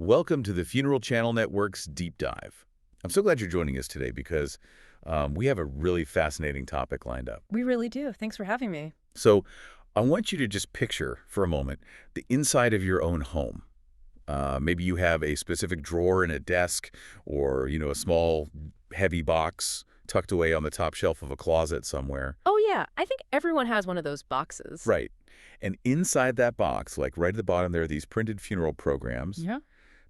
Welcome to the Funeral Channel Network's Deep Dive. I'm so glad you're joining us today because we have a really fascinating topic lined up. We really do. Thanks for having me. So I want you to just picture for a moment the inside of your own home. Maybe you have a specific drawer in a desk or, a small heavy box tucked away on the top shelf of a closet somewhere. Oh, yeah. I think everyone has one of those boxes. Right. And inside that box, like right at the bottom, there are these printed funeral programs. Yeah.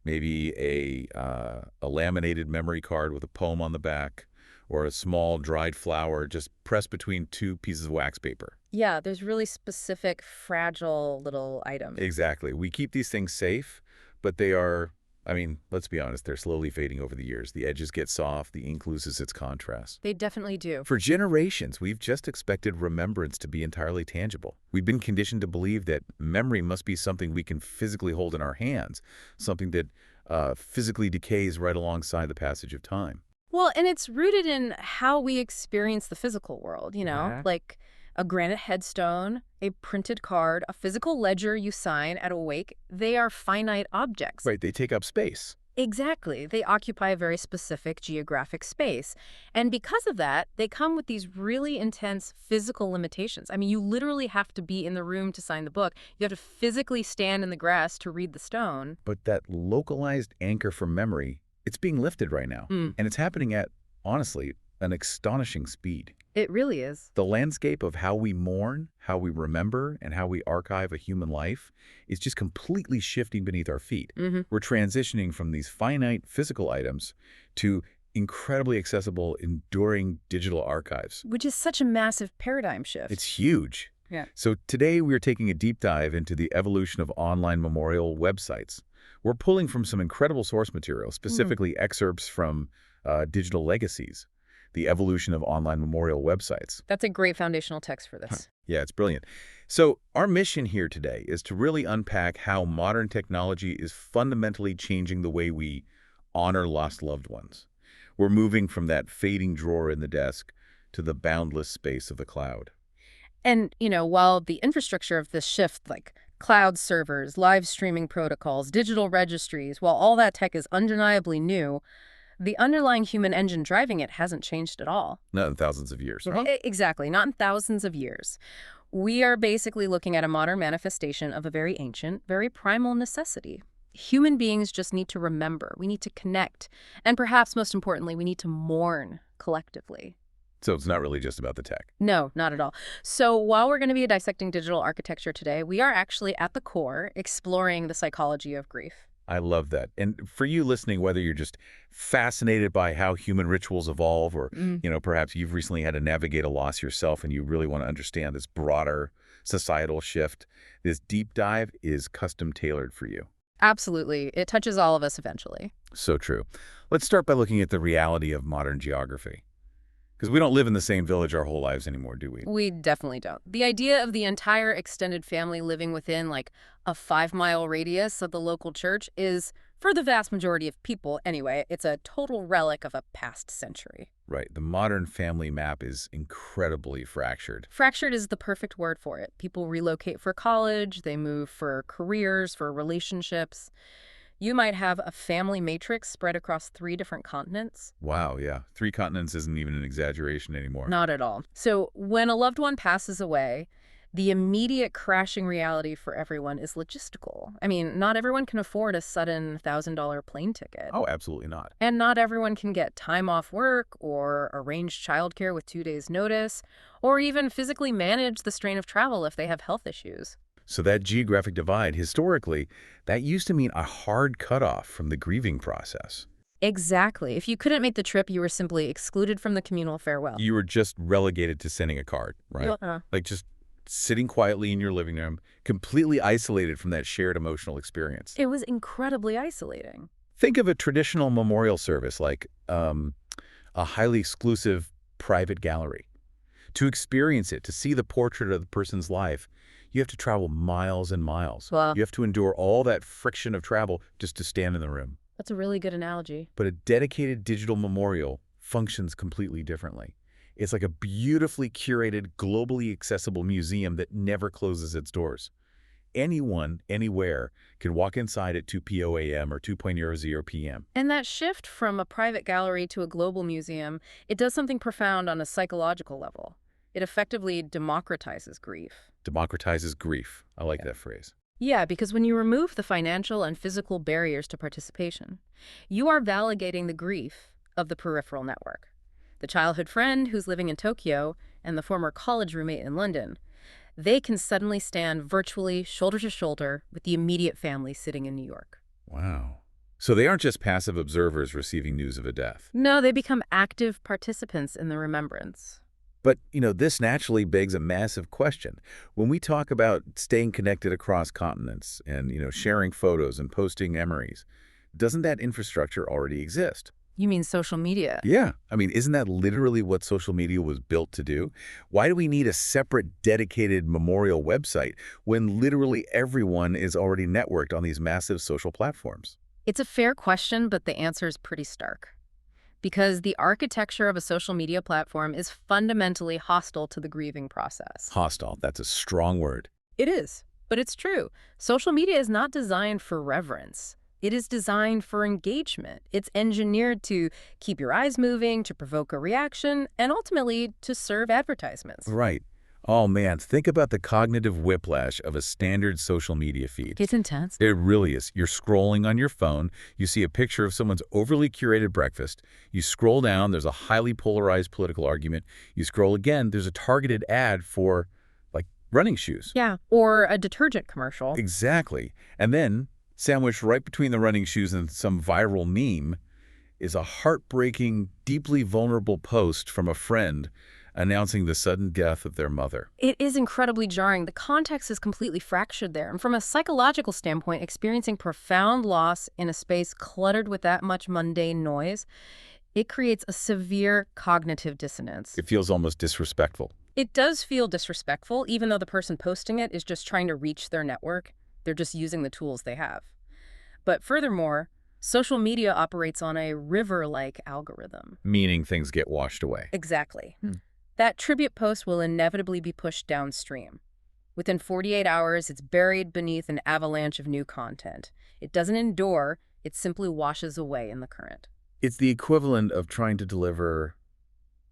Maybe a laminated memory card with a poem on the back, or a small dried flower just pressed between two pieces of wax paper. Yeah, there's really specific, fragile little items. Exactly. We keep these things safe, but they are, let's be honest, they're slowly fading over the years. The edges get soft, the ink loses its contrast. They definitely do. For generations, we've just expected remembrance to be entirely tangible. We've been conditioned to believe that memory must be something we can physically hold in our hands, something that physically decays right alongside the passage of time. Well, and it's rooted in how we experience the physical world, Yeah. like a granite headstone, a printed card, a physical ledger you sign at a wake. They are finite objects. Right, they take up space. Exactly. They occupy a very specific geographic space. And because of that, they come with these really intense physical limitations. I mean, you literally have to be in the room to sign the book. You have to physically stand in the grass to read the stone. But that localized anchor for memory, it's being lifted right now. Mm. And it's happening at, honestly, an astonishing speed. It really is. The landscape of how we mourn, how we remember, and how we archive a human life is just completely shifting beneath our feet. Mm-hmm. We're transitioning from these finite physical items to incredibly accessible, enduring digital archives. Which is such a massive paradigm shift. It's huge. Yeah. So today we're taking a deep dive into the evolution of online memorial websites. We're pulling from some incredible source material, specifically excerpts from Digital Legacies, the evolution of online memorial websites. That's a great foundational text for this. Yeah, it's brilliant. So our mission here today is to really unpack how modern technology is fundamentally changing the way we honor lost loved ones. We're moving from that fading drawer in the desk to the boundless space of the cloud. And, while the infrastructure of this shift, like cloud servers, live streaming protocols, digital registries, while all that tech is undeniably new, the underlying human engine driving it hasn't changed at all. Not in thousands of years. Exactly, not in thousands of years. We are basically looking at a modern manifestation of a very ancient, very primal necessity. Human beings just need to remember. We need to connect. And perhaps most importantly, we need to mourn collectively. So it's not really just about the tech. No, not at all. So while we're going to be dissecting digital architecture today, we are actually at the core exploring the psychology of grief. I love that. And for you listening, whether you're just fascinated by how human rituals evolve or, perhaps you've recently had to navigate a loss yourself and you really want to understand this broader societal shift, this deep dive is custom tailored for you. Absolutely. It touches all of us eventually. So true. Let's start by looking at the reality of modern geography. Because we don't live in the same village our whole lives anymore, do we? We definitely don't. The idea of the entire extended family living within like a 5-mile radius of the local church is, for the vast majority of people anyway, it's a total relic of a past century. Right. The modern family map is incredibly fractured. Fractured is the perfect word for it. People relocate for college, they move for careers, for relationships. You might have a family matrix spread across 3 different continents. Wow, yeah. 3 continents isn't even an exaggeration anymore. Not at all. So when a loved one passes away, the immediate crashing reality for everyone is logistical. I mean, not everyone can afford a sudden $1,000 plane ticket. Oh, absolutely not. And not everyone can get time off work or arrange childcare with 2 days' notice, or even physically manage the strain of travel if they have health issues. So that geographic divide, historically, that used to mean a hard cutoff from the grieving process. Exactly. If you couldn't make the trip, you were simply excluded from the communal farewell. You were just relegated to sending a card, right? Like just sitting quietly in your living room, completely isolated from that shared emotional experience. It was incredibly isolating. Think of a traditional memorial service like a highly exclusive private gallery. To experience it, to see the portrait of the person's life, you have to travel miles and miles. Wow. You have to endure all that friction of travel just to stand in the room. That's a really good analogy. But a dedicated digital memorial functions completely differently. It's like a beautifully curated, globally accessible museum that never closes its doors. anyone, anywhere, can walk inside at 2 a.m. or 2:00 p.m. And that shift from a private gallery to a global museum, it does something profound on a psychological level. It effectively democratizes grief. Democratizes grief. I like Yeah. that phrase. Yeah, because when you remove the financial and physical barriers to participation, you are validating the grief of the peripheral network. The childhood friend who's living in Tokyo and the former college roommate in London, they can suddenly stand virtually shoulder to shoulder with the immediate family sitting in New York. Wow. So they aren't just passive observers receiving news of a death. No, they become active participants in the remembrance. But, this naturally begs a massive question. When we talk about staying connected across continents and, sharing photos and posting memories, doesn't that infrastructure already exist? You mean social media? Yeah. I mean, isn't that literally what social media was built to do? Why do we need a separate dedicated memorial website when literally everyone is already networked on these massive social platforms? It's a fair question, but the answer is pretty stark. Because the architecture of a social media platform is fundamentally hostile to the grieving process. Hostile, that's a strong word. It is, but it's true. Social media is not designed for reverence. It is designed for engagement. It's engineered to keep your eyes moving, to provoke a reaction, and ultimately to serve advertisements. Right. Oh man, think about the cognitive whiplash of a standard social media feed. It's intense. It really is. You're scrolling on your phone, you see a picture of someone's overly curated breakfast, you scroll down, there's a highly polarized political argument, you scroll again, there's a targeted ad for, like, running shoes. Yeah, or a detergent commercial. Exactly. And then, sandwiched right between the running shoes and some viral meme, is a heartbreaking, deeply vulnerable post from a friend announcing the sudden death of their mother. It is incredibly jarring. The context is completely fractured there. And from a psychological standpoint, experiencing profound loss in a space cluttered with that much mundane noise, it creates a severe cognitive dissonance. It feels almost disrespectful. It does feel disrespectful, even though the person posting it is just trying to reach their network. They're just using the tools they have. But furthermore, social media operates on a river-like algorithm. Meaning things get washed away. Exactly. That tribute post will inevitably be pushed downstream. Within 48 hours, it's buried beneath an avalanche of new content. It doesn't endure, it simply washes away in the current. It's the equivalent of trying to deliver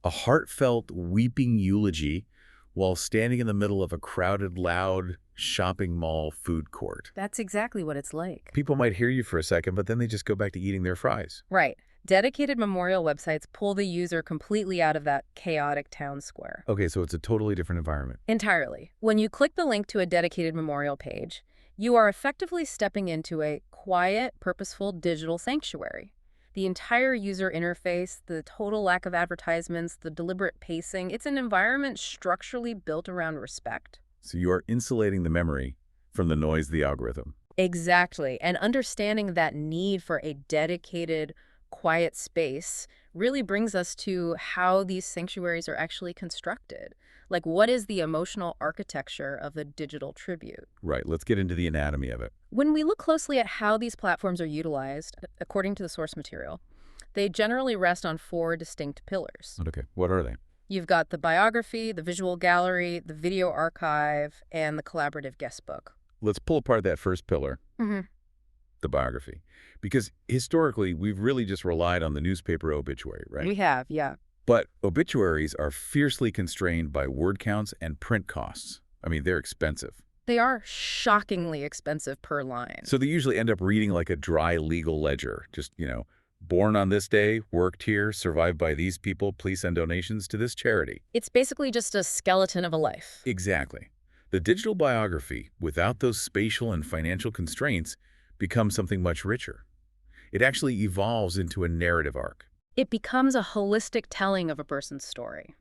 a heartfelt, weeping eulogy while standing in the middle of a crowded, loud shopping mall food court. That's exactly what it's like. People might hear you for a second, but then they just go back to eating their fries. Right. Dedicated memorial websites pull the user completely out of that chaotic town square. Okay, so it's a totally different environment. Entirely. When you click the link to a dedicated memorial page, you are effectively stepping into a quiet, purposeful digital sanctuary. The entire user interface, the total lack of advertisements, the deliberate pacing, it's an environment structurally built around respect. So you are insulating the memory from the noise of the algorithm. Exactly. And understanding that need for a dedicated, quiet space really brings us to how these sanctuaries are actually constructed. Like, what is the emotional architecture of a digital tribute? Right, let's get into the anatomy of it. When we look closely at how these platforms are utilized, according to the source material, they generally rest on 4 distinct pillars. Okay, what are they? You've got the biography, the visual gallery, the video archive, and the collaborative guest book. Let's pull apart that first pillar, the biography. Because historically, we've really just relied on the newspaper obituary, right? We have, yeah. But obituaries are fiercely constrained by word counts and print costs. I mean, they're expensive. They are shockingly expensive per line. So they usually end up reading like a dry legal ledger. Just, born on this day, worked here, survived by these people, please send donations to this charity. It's basically just a skeleton of a life. Exactly. The digital biography, without those spatial and financial constraints, becomes something much richer. It actually evolves into a narrative arc. It becomes a holistic telling of a person's story.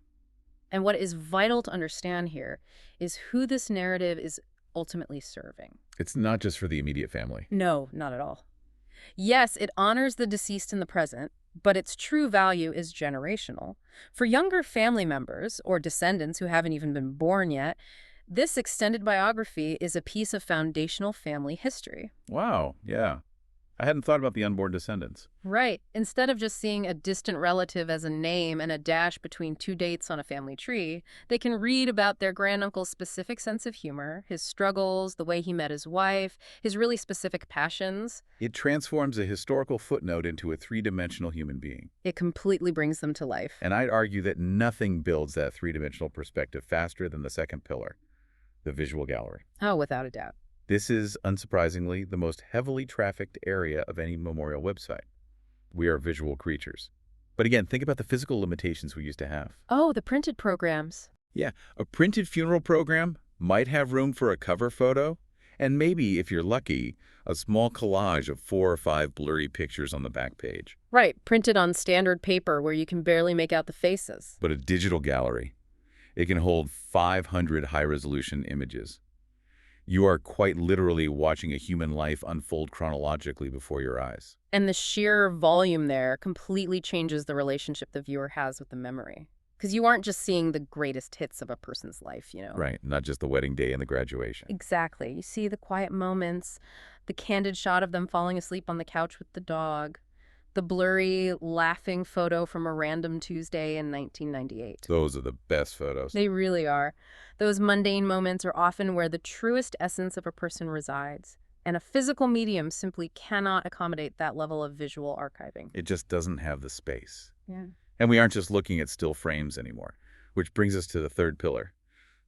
And what is vital to understand here is who this narrative is ultimately serving. It's not just for the immediate family. No, not at all. Yes, it honors the deceased in the present, but its true value is generational. For younger family members or descendants who haven't even been born yet, this extended biography is a piece of foundational family history. Wow, yeah. I hadn't thought about the unborn descendants. Right. Instead of just seeing a distant relative as a name and a dash between two dates on a family tree, they can read about their granduncle's specific sense of humor, his struggles, the way he met his wife, his really specific passions. It transforms a historical footnote into a three-dimensional human being. It completely brings them to life. And I'd argue that nothing builds that three-dimensional perspective faster than the second pillar, the visual gallery. Oh, without a doubt. This is, unsurprisingly, the most heavily trafficked area of any memorial website. We are visual creatures. But again, think about the physical limitations we used to have. Oh, the printed programs. Yeah, a printed funeral program might have room for a cover photo, and maybe, if you're lucky, a small collage of 4 or 5 blurry pictures on the back page. Right, printed on standard paper where you can barely make out the faces. But a digital gallery, it can hold 500 high-resolution images. You are quite literally watching a human life unfold chronologically before your eyes. And the sheer volume there completely changes the relationship the viewer has with the memory. Because you aren't just seeing the greatest hits of a person's life, you know? Right, not just the wedding day and the graduation. Exactly. You see the quiet moments, the candid shot of them falling asleep on the couch with the dog, the blurry, laughing photo from a random Tuesday in 1998. Those are the best photos. They really are. Those mundane moments are often where the truest essence of a person resides, and a physical medium simply cannot accommodate that level of visual archiving. It just doesn't have the space. Yeah. And we aren't just looking at still frames anymore, which brings us to the third pillar.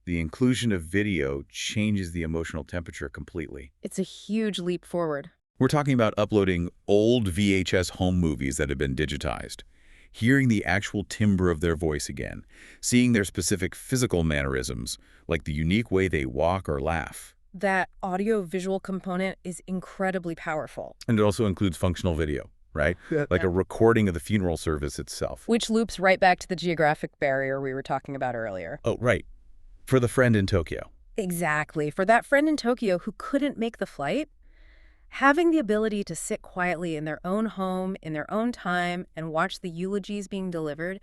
The inclusion of video changes the emotional temperature completely. It's a huge leap forward. We're talking about uploading old VHS home movies that have been digitized, hearing the actual timbre of their voice again, seeing their specific physical mannerisms, like the unique way they walk or laugh. That audio-visual component is incredibly powerful. And it also includes functional video, right? Like a recording of the funeral service itself. Which loops right back to the geographic barrier we were talking about earlier. Oh, right. For the friend in Tokyo. Exactly. For that friend in Tokyo who couldn't make the flight, having the ability to sit quietly in their own home, in their own time, and watch the eulogies being delivered,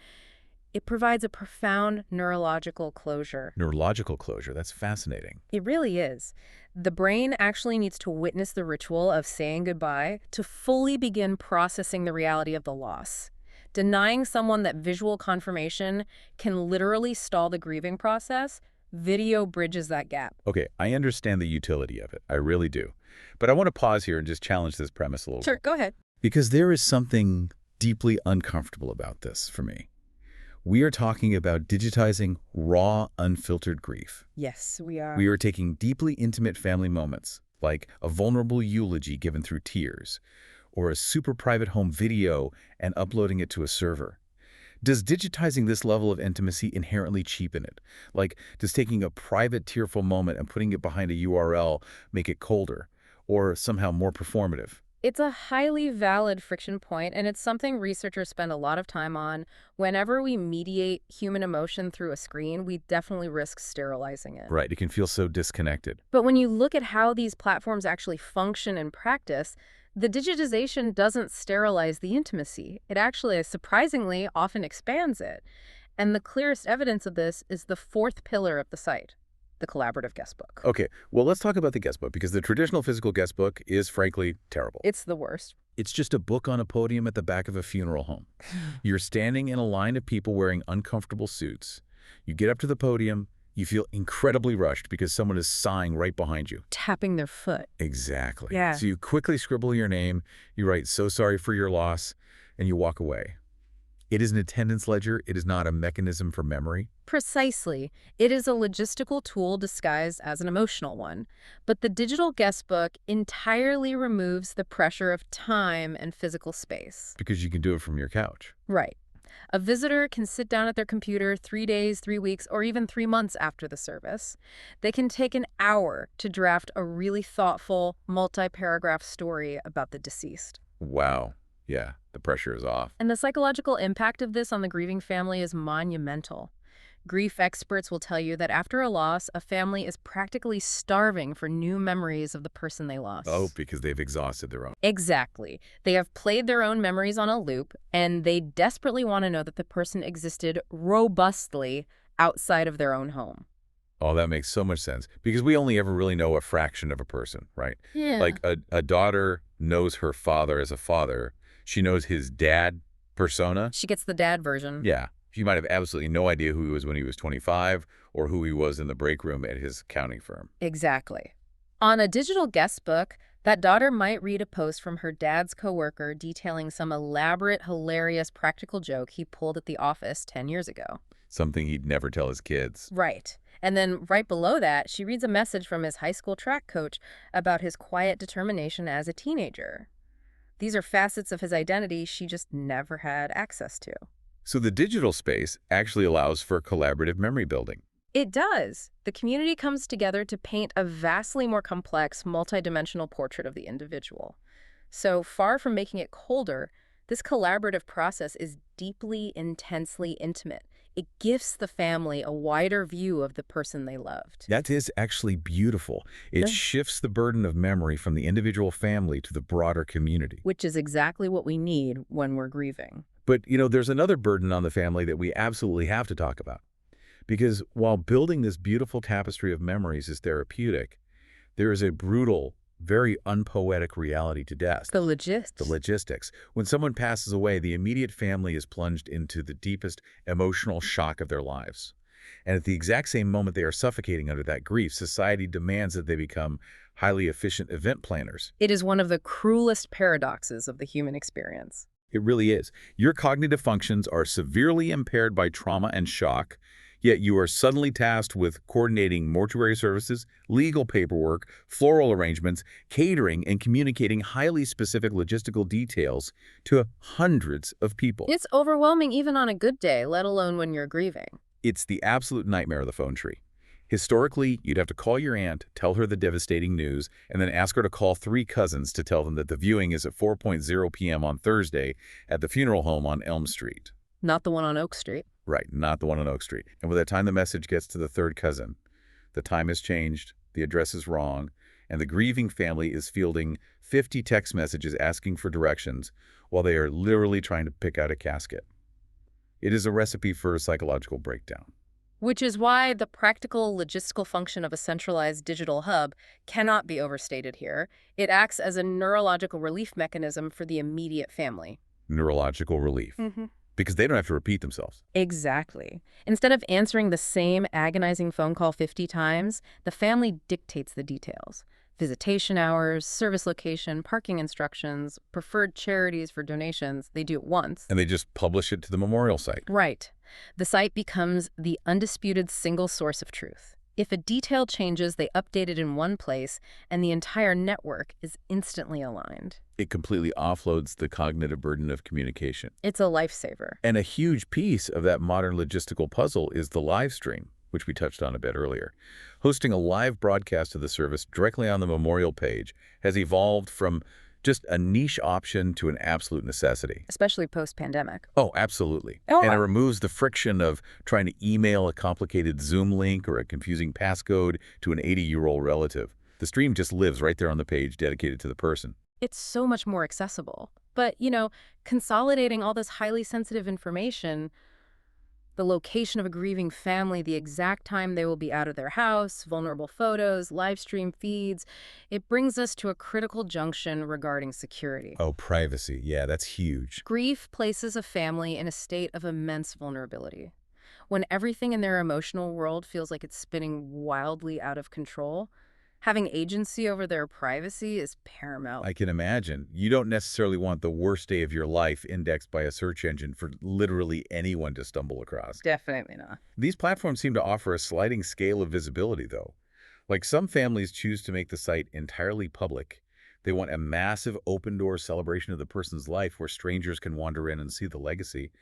it provides a profound neurological closure. Neurological closure, that's fascinating. It really is. The brain actually needs to witness the ritual of saying goodbye to fully begin processing the reality of the loss. Denying someone that visual confirmation can literally stall the grieving process, video bridges that gap. Okay, I understand the utility of it. I really do. But I want to pause here and just challenge this premise a little Sure, bit. go ahead. Because there is something deeply uncomfortable about this for me. We are talking about digitizing raw, unfiltered grief. Yes, we are. We are taking deeply intimate family moments, like a vulnerable eulogy given through tears, or a super private home video and uploading it to a server. Does digitizing this level of intimacy inherently cheapen it? Like, does taking a private, tearful moment and putting it behind a URL make it colder, or somehow more performative? It's a highly valid friction point, and it's something researchers spend a lot of time on. Whenever we mediate human emotion through a screen, we definitely risk sterilizing it. Right, it can feel so disconnected. But when you look at how these platforms actually function in practice, the digitization doesn't sterilize the intimacy. It actually, surprisingly, often expands it. And the clearest evidence of this is the fourth pillar of the site, the collaborative guestbook. Okay, well, let's talk about the guestbook, because the traditional physical guestbook is, frankly, terrible. It's the worst. It's just a book on a podium at the back of a funeral home. You're standing in a line of people wearing uncomfortable suits. You get up to the podium. You feel incredibly rushed because someone is sighing right behind you. Tapping their foot. Exactly. Yeah. So you quickly scribble your name, you write, "So sorry for your loss," and you walk away. It is an attendance ledger. It is not a mechanism for memory. Precisely. It is a logistical tool disguised as an emotional one. But the digital guestbook entirely removes the pressure of time and physical space. Because you can do it from your couch. Right. A visitor can sit down at their computer 3 days, 3 weeks, or even 3 months after the service. They can take an hour to draft a really thoughtful, multi-paragraph story about the deceased. Wow. Yeah, the pressure is off. And the psychological impact of this on the grieving family is monumental. Grief experts will tell you that after a loss, a family is practically starving for new memories of the person they lost. Oh, because they've exhausted their own. Exactly. They have played their own memories on a loop, and they desperately want to know that the person existed robustly outside of their own home. Oh, that makes so much sense because we only ever really know a fraction of a person, right? Yeah. Like a daughter knows her father as a father. She knows his dad persona. She gets the dad version. Yeah. She might have absolutely no idea who he was when he was 25 or who he was in the break room at his accounting firm. Exactly. On a digital guest book, that daughter might read a post from her dad's coworker detailing some elaborate, hilarious practical joke he pulled at the office 10 years ago. Something he'd never tell his kids. Right. And then right below that, she reads a message from his high school track coach about his quiet determination as a teenager. These are facets of his identity she just never had access to. So the digital space actually allows for collaborative memory building. It does. The community comes together to paint a vastly more complex, multidimensional portrait of the individual. So far from making it colder, this collaborative process is deeply, intensely intimate. It gives the family a wider view of the person they loved. That is actually beautiful. It Yeah. shifts the burden of memory from the individual family to the broader community. Which is exactly what we need when we're grieving. But, there's another burden on the family that we absolutely have to talk about. Because while building this beautiful tapestry of memories is therapeutic, there is a brutal, very unpoetic reality to death. The The logistics. When someone passes away, the immediate family is plunged into the deepest emotional shock of their lives. And at the exact same moment they are suffocating under that grief, society demands that they become highly efficient event planners. It is one of the cruelest paradoxes of the human experience. It really is. Your cognitive functions are severely impaired by trauma and shock, yet you are suddenly tasked with coordinating mortuary services, legal paperwork, floral arrangements, catering, and communicating highly specific logistical details to hundreds of people. It's overwhelming even on a good day, let alone when you're grieving. It's the absolute nightmare of the phone tree. Historically, you'd have to call your aunt, tell her the devastating news, and then ask her to call 3 cousins to tell them that the viewing is at 4:00 p.m. on Thursday at the funeral home on Elm Street. Not the one on Oak Street. Right, not the one on Oak Street. And by the time the message gets to the 3rd cousin, the time has changed, the address is wrong, and the grieving family is fielding 50 text messages asking for directions while they are literally trying to pick out a casket. It is a recipe for a psychological breakdown. Which is why the practical logistical function of a centralized digital hub cannot be overstated here. It acts as a neurological relief mechanism for the immediate family. Neurological relief. Because they don't have to repeat themselves. Exactly. Instead of answering the same agonizing phone call 50 times, the family dictates the details. Visitation hours, service location, parking instructions, preferred charities for donations. They do it once. And they just publish it to the memorial site. Right. The site becomes the undisputed single source of truth. If a detail changes, they update it in one place, and the entire network is instantly aligned. It completely offloads the cognitive burden of communication. It's a lifesaver. And a huge piece of that modern logistical puzzle is the live stream, which we touched on a bit earlier. Hosting a live broadcast of the service directly on the memorial page has evolved from just a niche option to an absolute necessity. Especially post-pandemic. Oh, absolutely. Oh, And it wow. removes the friction of trying to email a complicated Zoom link or a confusing passcode to an 80-year-old relative. The stream just lives right there on the page dedicated to the person. It's so much more accessible. But, consolidating all this highly sensitive information, the location of a grieving family, the exact time they will be out of their house, vulnerable photos, live stream feeds, it brings us to a critical junction regarding security. Oh, privacy. Yeah, that's huge. Grief places a family in a state of immense vulnerability. When everything in their emotional world feels like it's spinning wildly out of control, having agency over their privacy is paramount. I can imagine. You don't necessarily want the worst day of your life indexed by a search engine for literally anyone to stumble across. Definitely not. These platforms seem to offer a sliding scale of visibility, though. Like some families choose to make the site entirely public. They want a massive open-door celebration of the person's life where strangers can wander in and see the legacy.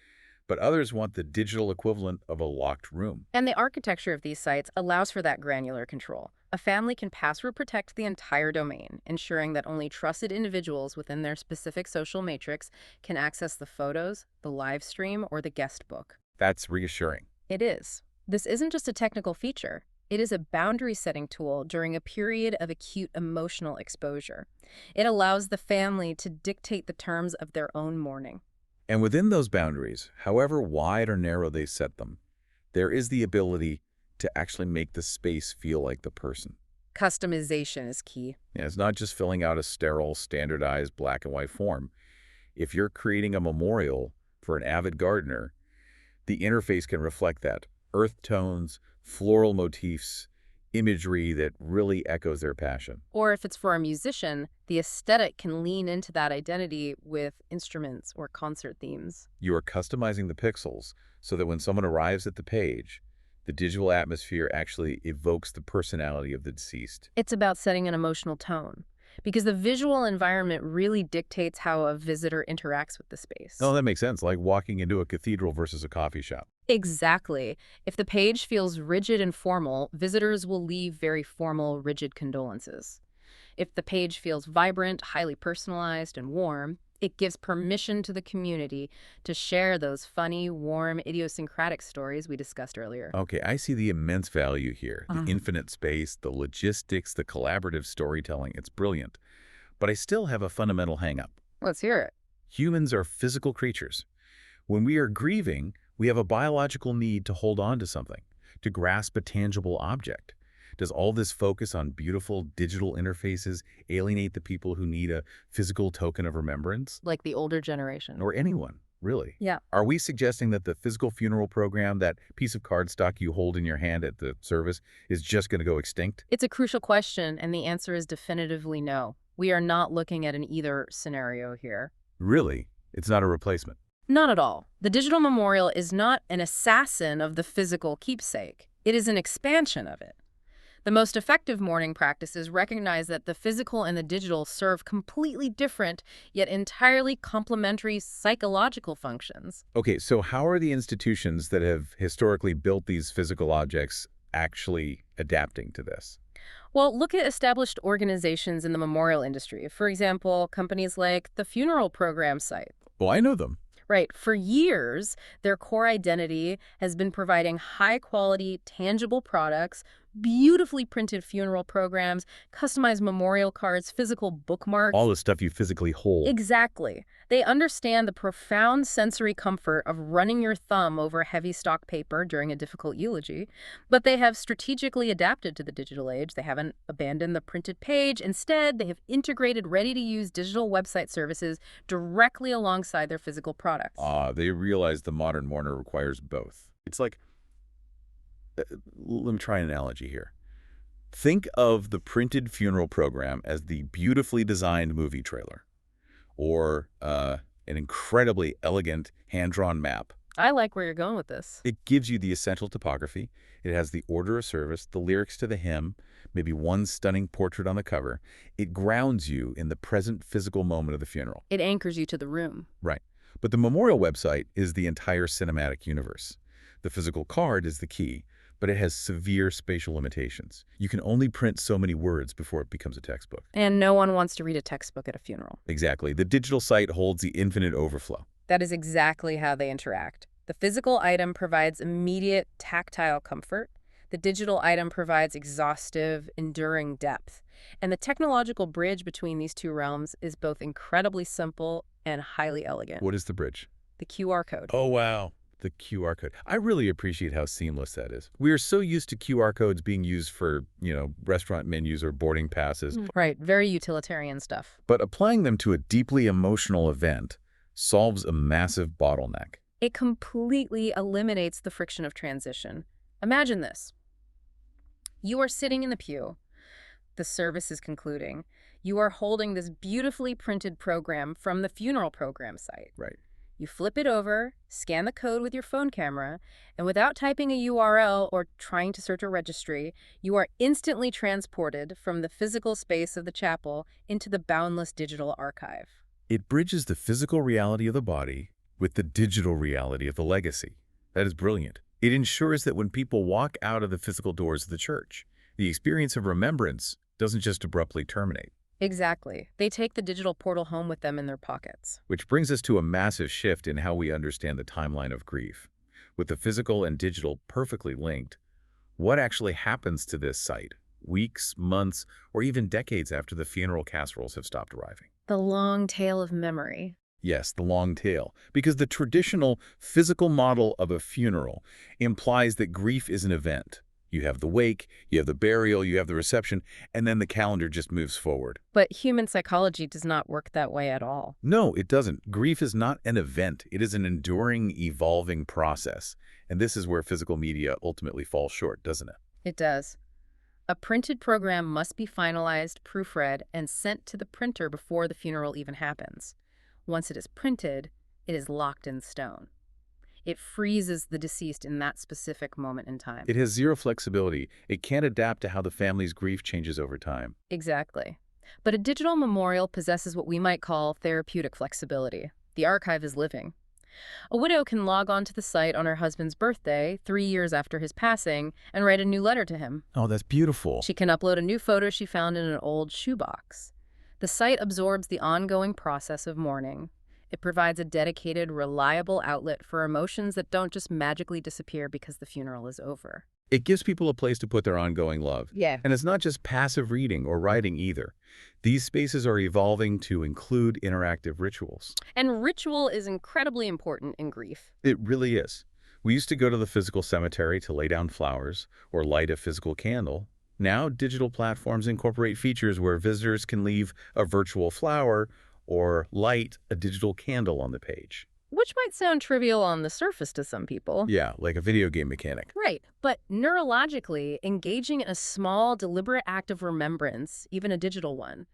But others want the digital equivalent of a locked room. And the architecture of these sites allows for that granular control. A family can password protect the entire domain, ensuring that only trusted individuals within their specific social matrix can access the photos, the live stream, or the guest book. That's reassuring. It is. This isn't just a technical feature. It is a boundary-setting tool during a period of acute emotional exposure. It allows the family to dictate the terms of their own mourning. And within those boundaries, however wide or narrow they set them, there is the ability to actually make the space feel like the person. Customization is key. Yeah, it's not just filling out a sterile, standardized black and white form. If you're creating a memorial for an avid gardener, the interface can reflect that. Earth tones, floral motifs, imagery that really echoes their passion. Or if it's for a musician, the aesthetic can lean into that identity with instruments or concert themes. You are customizing the pixels so that when someone arrives at the page, the digital atmosphere actually evokes the personality of the deceased. It's about setting an emotional tone, because the visual environment really dictates how a visitor interacts with the space. Oh, that makes sense, like walking into a cathedral versus a coffee shop. Exactly. If the page feels rigid and formal, visitors will leave very formal, rigid condolences. If the page feels vibrant, highly personalized, and warm, it gives permission to the community to share those funny, warm, idiosyncratic stories we discussed earlier. Okay, I see the immense value here. The Uh-huh. infinite space, the logistics, the collaborative storytelling. It's brilliant. But I still have a fundamental hang-up. Let's hear it. Humans are physical creatures. When we are grieving, we have a biological need to hold on to something, to grasp a tangible object. Does all this focus on beautiful digital interfaces alienate the people who need a physical token of remembrance? Like the older generation. Or anyone, really? Yeah. Are we suggesting that the physical funeral program, that piece of cardstock you hold in your hand at the service, is just going to go extinct? It's a crucial question, and the answer is definitively no. We are not looking at an either scenario here. Really? It's not a replacement? Not at all. The digital memorial is not an assassin of the physical keepsake. It is an expansion of it. The most effective mourning practices recognize that the physical and the digital serve completely different, yet entirely complementary psychological functions. Okay, so how are the institutions that have historically built these physical objects actually adapting to this? Well, look at established organizations in the memorial industry. For example, companies like the Funeral Program site. Well, I know them. Right. For years, their core identity has been providing high-quality, tangible products, beautifully printed funeral programs, customized memorial cards, physical bookmarks. All the stuff you physically hold. Exactly. They understand the profound sensory comfort of running your thumb over heavy stock paper during a difficult eulogy, but they have strategically adapted to the digital age. They haven't abandoned the printed page. Instead, they have integrated ready-to-use digital website services directly alongside their physical products. They realize the modern mourner requires both. It's like, let me try an analogy here. Think of the printed funeral program as the beautifully designed movie trailer, or an incredibly elegant hand-drawn map. I like where you're going with this. It gives you the essential topography. It has the order of service, the lyrics to the hymn, maybe one stunning portrait on the cover. It grounds you in the present physical moment of the funeral. It anchors you to the room. Right. But the memorial website is the entire cinematic universe. The physical card is the key, but it has severe spatial limitations. You can only print so many words before it becomes a textbook. And no one wants to read a textbook at a funeral. Exactly. The digital site holds the infinite overflow. That is exactly how they interact. The physical item provides immediate tactile comfort. The digital item provides exhaustive, enduring depth. And the technological bridge between these two realms is both incredibly simple and highly elegant. What is the bridge? The QR code. Oh, wow. The QR code. I really appreciate how seamless that is. We are so used to QR codes being used for, restaurant menus or boarding passes. Right, very utilitarian stuff. But applying them to a deeply emotional event solves a massive bottleneck. It completely eliminates the friction of transition. Imagine this. You are sitting in the pew. The service is concluding. You are holding this beautifully printed program from the funeral program site. Right. You flip it over, scan the code with your phone camera, and without typing a URL or trying to search a registry, you are instantly transported from the physical space of the chapel into the boundless digital archive. It bridges the physical reality of the body with the digital reality of the legacy. That is brilliant. It ensures that when people walk out of the physical doors of the church, the experience of remembrance doesn't just abruptly terminate. Exactly. They take the digital portal home with them in their pockets. Which brings us to a massive shift in how we understand the timeline of grief. With the physical and digital perfectly linked, what actually happens to this site weeks, months, or even decades after the funeral casseroles have stopped arriving? The long tail of memory. Yes, the long tail, because the traditional physical model of a funeral implies that grief is an event, You have the wake, you have the burial, you have the reception, and then the calendar just moves forward. But human psychology does not work that way at all. No, it doesn't. Grief is not an event. It is an enduring, evolving process. And this is where physical media ultimately falls short, doesn't it? It does. A printed program must be finalized, proofread, and sent to the printer before the funeral even happens. Once it is printed, it is locked in stone. It freezes the deceased in that specific moment in time. It has zero flexibility. It can't adapt to how the family's grief changes over time. Exactly. But a digital memorial possesses what we might call therapeutic flexibility. The archive is living. A widow can log onto the site on her husband's birthday, 3 years after his passing, and write a new letter to him. Oh, that's beautiful. She can upload a new photo she found in an old shoebox. The site absorbs the ongoing process of mourning. It provides a dedicated, reliable outlet for emotions that don't just magically disappear because the funeral is over. It gives people a place to put their ongoing love. Yeah. And it's not just passive reading or writing either. These spaces are evolving to include interactive rituals. And ritual is incredibly important in grief. It really is. We used to go to the physical cemetery to lay down flowers or light a physical candle. Now, digital platforms incorporate features where visitors can leave a virtual flower or light a digital candle on the page. Which might sound trivial on the surface to some people. Yeah, like a video game mechanic. Right, but neurologically, engaging in a small, deliberate act of remembrance, even a digital one,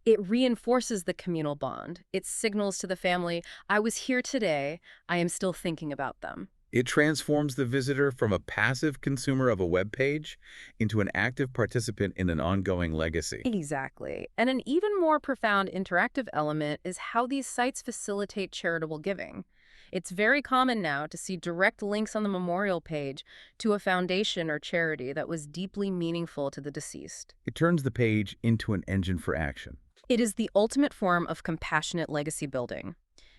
it reinforces the communal bond. It signals to the family, I was here today, I am still thinking about them. It transforms the visitor from a passive consumer of a web page into an active participant in an ongoing legacy. Exactly. And an even more profound interactive element is how these sites facilitate charitable giving. It's very common now to see direct links on the memorial page to a foundation or charity that was deeply meaningful to the deceased. It turns the page into an engine for action. It is the ultimate form of compassionate legacy building.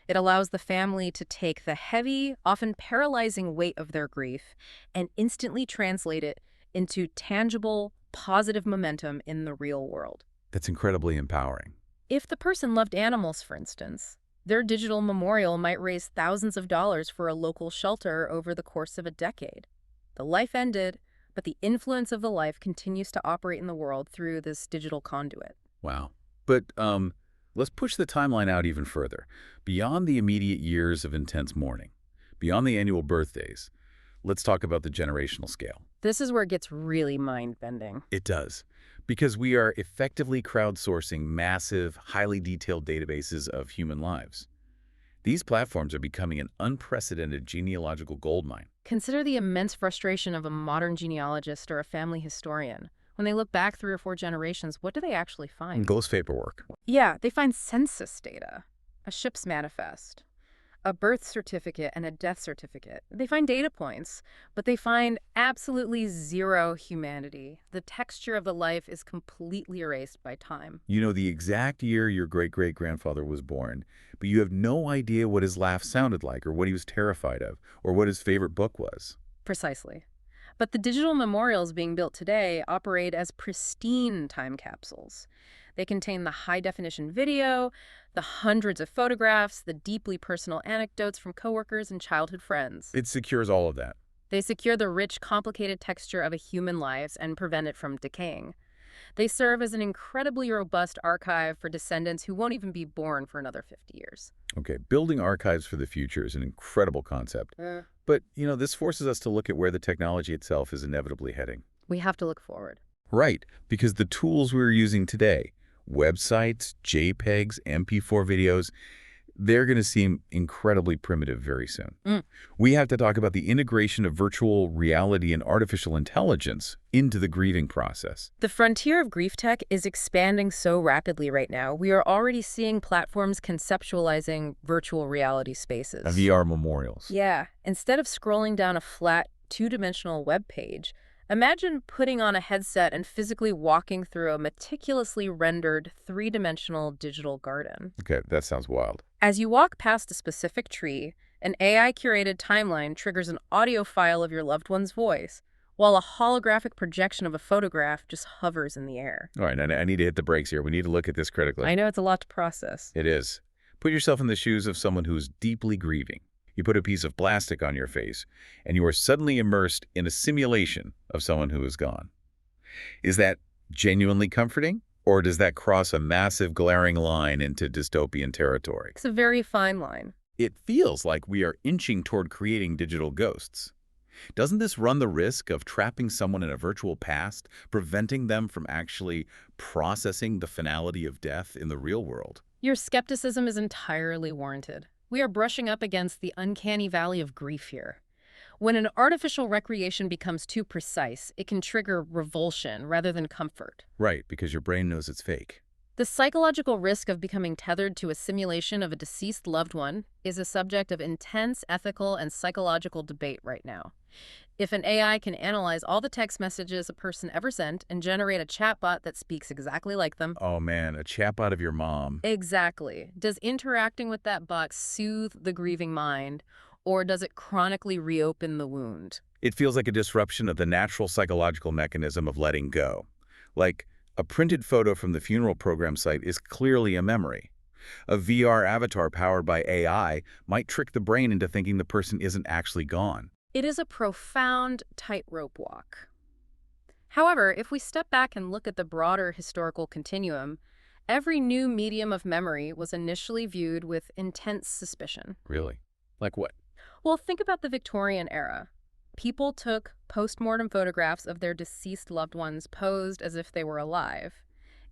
It allows the family to take the heavy, often paralyzing weight of their grief and instantly translate it into tangible, positive momentum in the real world. That's incredibly empowering. If the person loved animals, for instance, their digital memorial might raise thousands of dollars for a local shelter over the course of a decade. The life ended, but the influence of the life continues to operate in the world through this digital conduit. Wow. But let's push the timeline out even further. Beyond the immediate years of intense mourning, beyond the annual birthdays, let's talk about the generational scale. This is where it gets really mind-bending. It does, because we are effectively crowdsourcing massive, highly detailed databases of human lives. These platforms are becoming an unprecedented genealogical goldmine. Consider the immense frustration of a modern genealogist or a family historian. When they look back 3 or 4 generations, what do they actually find? Ghost paperwork. Yeah, they find census data, a ship's manifest, a birth certificate, and a death certificate. They find data points, but they find absolutely zero humanity. The texture of the life is completely erased by time. You know the exact year your great-great-grandfather was born, but you have no idea what his laugh sounded like or what he was terrified of or what his favorite book was. Precisely. But the digital memorials being built today operate as pristine time capsules. They contain the high-definition video, the hundreds of photographs, the deeply personal anecdotes from coworkers and childhood friends. It secures all of that. They secure the rich, complicated texture of a human life and prevent it from decaying. They serve as an incredibly robust archive for descendants who won't even be born for another 50 years. Okay, building archives for the future is an incredible concept. But, this forces us to look at where the technology itself is inevitably heading. We have to look forward. Right, because the tools we're using today, websites, JPEGs, MP4 videos, they're going to seem incredibly primitive very soon. We have to talk about the integration of virtual reality and artificial intelligence into the grieving process. The frontier of grief tech is expanding so rapidly right now. We are already seeing platforms conceptualizing virtual reality spaces. VR memorials. Yeah. Instead of scrolling down a flat, two-dimensional web page, imagine putting on a headset and physically walking through a meticulously rendered, three-dimensional digital garden. Okay, that sounds wild. As you walk past a specific tree, an AI-curated timeline triggers an audio file of your loved one's voice, while a holographic projection of a photograph just hovers in the air. All right, I need to hit the brakes here. We need to look at this critically. I know it's a lot to process. It is. Put yourself in the shoes of someone who's deeply grieving. You put a piece of plastic on your face, and you are suddenly immersed in a simulation of someone who is gone. Is that genuinely comforting, or does that cross a massive glaring line into dystopian territory? It's a very fine line. It feels like we are inching toward creating digital ghosts. Doesn't this run the risk of trapping someone in a virtual past, preventing them from actually processing the finality of death in the real world? Your skepticism is entirely warranted. We are brushing up against the uncanny valley of grief here. When an artificial recreation becomes too precise, it can trigger revulsion rather than comfort. Right, because your brain knows it's fake. The psychological risk of becoming tethered to a simulation of a deceased loved one is a subject of intense ethical and psychological debate right now. If an AI can analyze all the text messages a person ever sent and generate a chatbot that speaks exactly like them. Oh man, a chatbot of your mom. Exactly. Does interacting with that bot soothe the grieving mind, or does it chronically reopen the wound? It feels like a disruption of the natural psychological mechanism of letting go. Like, a printed photo from the funeral program site is clearly a memory. A VR avatar powered by AI might trick the brain into thinking the person isn't actually gone. It is a profound tightrope walk. However, if we step back and look at the broader historical continuum, every new medium of memory was initially viewed with intense suspicion. Really? Like what? Well, think about the Victorian era. People took post-mortem photographs of their deceased loved ones posed as if they were alive,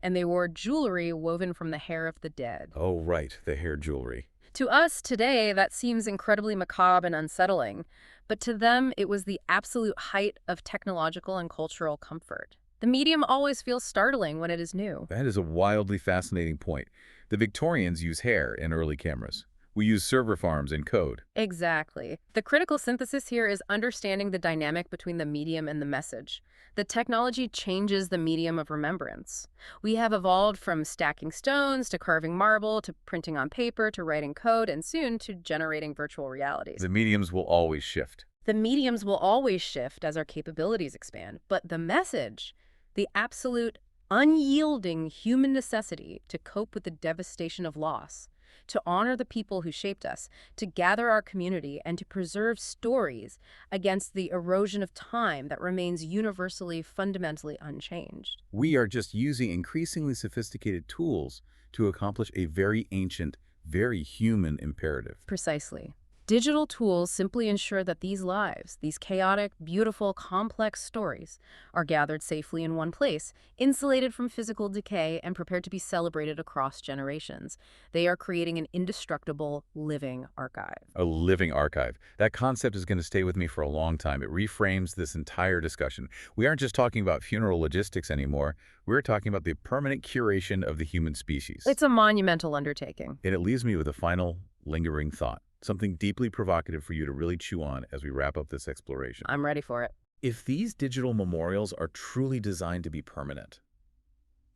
and they wore jewelry woven from the hair of the dead. Oh, right, the hair jewelry. To us today, that seems incredibly macabre and unsettling, but to them, it was the absolute height of technological and cultural comfort. The medium always feels startling when it is new. That is a wildly fascinating point. The Victorians use hair in early cameras. We use server farms in code. Exactly. The critical synthesis here is understanding the dynamic between the medium and the message. The technology changes the medium of remembrance. We have evolved from stacking stones to carving marble to printing on paper to writing code and soon to generating virtual realities. The mediums will always shift. The mediums will always shift as our capabilities expand, but the message, the absolute unyielding human necessity to cope with the devastation of loss, to honor the people who shaped us, to gather our community, and to preserve stories against the erosion of time that remains universally, fundamentally unchanged. We are just using increasingly sophisticated tools to accomplish a very ancient, very human imperative. Precisely. Digital tools simply ensure that these lives, these chaotic, beautiful, complex stories, are gathered safely in one place, insulated from physical decay, and prepared to be celebrated across generations. They are creating an indestructible, living archive. A living archive. That concept is going to stay with me for a long time. It reframes this entire discussion. We aren't just talking about funeral logistics anymore. We're talking about the permanent curation of the human species. It's a monumental undertaking. And it leaves me with a final, lingering thought. Something deeply provocative for you to really chew on as we wrap up this exploration. I'm ready for it. If these digital memorials are truly designed to be permanent,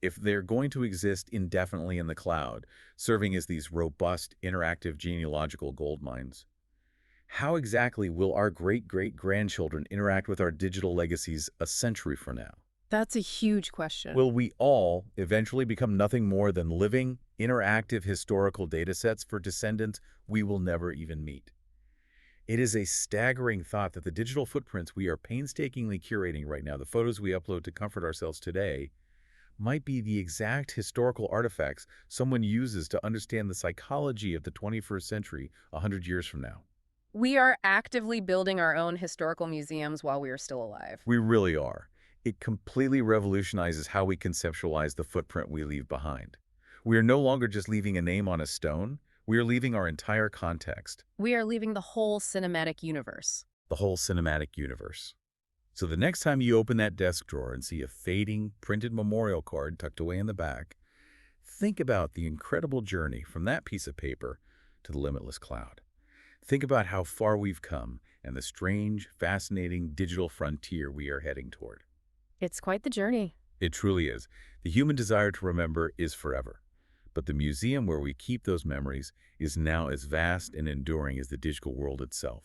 if they're going to exist indefinitely in the cloud, serving as these robust, interactive genealogical gold mines, how exactly will our great-great-grandchildren interact with our digital legacies a century from now? That's a huge question. Will we all eventually become nothing more than living, interactive historical datasets for descendants we will never even meet? It is a staggering thought that the digital footprints we are painstakingly curating right now, the photos we upload to comfort ourselves today, might be the exact historical artifacts someone uses to understand the psychology of the 21st century 100 years from now. We are actively building our own historical museums while we are still alive. We really are. It completely revolutionizes how we conceptualize the footprint we leave behind. We are no longer just leaving a name on a stone. We are leaving our entire context. We are leaving the whole cinematic universe. The whole cinematic universe. So the next time you open that desk drawer and see a fading, printed memorial card tucked away in the back, think about the incredible journey from that piece of paper to the limitless cloud. Think about how far we've come and the strange, fascinating digital frontier we are heading toward. It's quite the journey. It truly is. The human desire to remember is forever. But the museum where we keep those memories is now as vast and enduring as the digital world itself.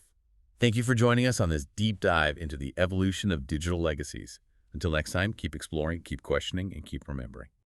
Thank you for joining us on this deep dive into the evolution of digital legacies. Until next time, keep exploring, keep questioning, and keep remembering.